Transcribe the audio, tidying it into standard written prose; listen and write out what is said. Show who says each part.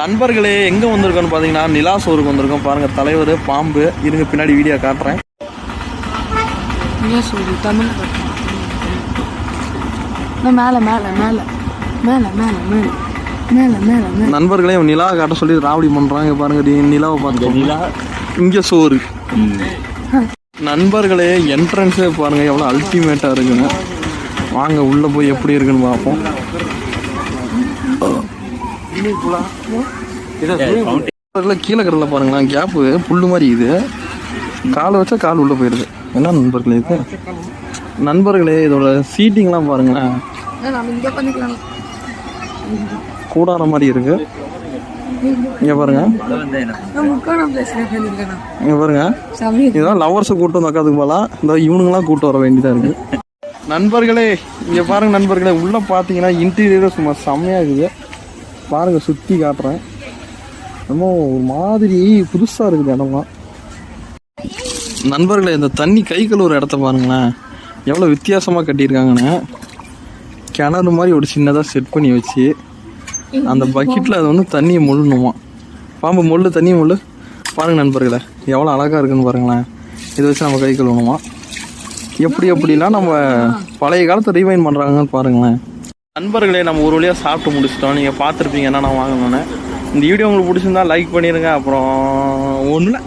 Speaker 1: நண்பர்களே எங்கே வந்திருக்கோன்னு பார்த்தீங்கன்னா நிலா சோருக்கு வந்திருக்கோம். பாருங்கள் தலைவர் பாம்பு இருங்க பின்னாடி வீடியோ காட்டுறேன்.
Speaker 2: நிலா சோறு தமிழ் மேலே மேலே மேலே மேலே மேலே மேலே மேலே மேலே
Speaker 1: நண்பர்களே நிலா காட்ட சொல்லி ராவடி பண்ணுறாங்க. பாருங்க நிலாவை பார்த்து நிலா இங்கே சோறு. நண்பர்களே என்ட்ரன்ஸே பாருங்கள் எவ்வளோ அல்டிமேட்டாக இருக்குங்க. வாங்க உள்ளே போய் எப்படி இருக்குன்னு பார்ப்போம். கீழே கடல பாருங்களேன், கேப்பு புல்லு மாதிரி இது. காலை வச்சா கால் உள்ள போயிடுது. என்ன நண்பர்களே இது? நண்பர்களே இதோட சீட்டிங்லாம் பாருங்களேன், கூடார மாதிரி இருக்கு. இங்க பாருங்க, இங்க பாருங்க, இதுதான் லவர்ஸை கூட்டு வந்து உட்காந்துக்கு போகலாம். இந்த இவனுங்கெல்லாம் கூட்டு வர வேண்டியதா இருக்கு. நண்பர்களே இங்க பாருங்க நண்பர்களே, உள்ள பாத்தீங்கன்னா இன்டீரியர் சும்மா செம்மையா இருக்குது. பாருங்க சுத்தி காட்டுறேன். ரொம்ப ஒரு மாதிரி புதுசா இருக்குது இடம்லாம். நண்பர்களே இந்த தண்ணி கை கழுவுற இடத்த பாருங்களேன், எவ்வளோ வித்தியாசமாக கட்டியிருக்காங்கன்னு. கிணறு மாதிரி ஒரு சின்னதாக செட் பண்ணி வச்சு அந்த பக்கெட்டில் அது வந்து தண்ணியை முள்ளணுமா. பாம்பு முள்ளு தண்ணியை முள்ளு. பாருங்கள் நண்பர்களே எவ்வளோ அழகாக இருக்குன்னு பாருங்களேன். இதை வச்சு நம்ம கை கழுவணுமா. எப்படிலாம் நம்ம பழைய காலத்தை ரீவைண்ட் பண்ணுறாங்கன்னு பாருங்களேன். நண்பர்களே நம்ம ஒரு வழியாக சாப்பிட்டு முடிச்சிட்டோம். நீங்கள் பார்த்துருப்பீங்க என்ன நான் வாங்கணுன்னு. இந்த வீடியோ உங்களுக்கு பிடிச்சிருந்தா லைக் பண்ணிடுங்க. அப்புறம் ஒன்றும்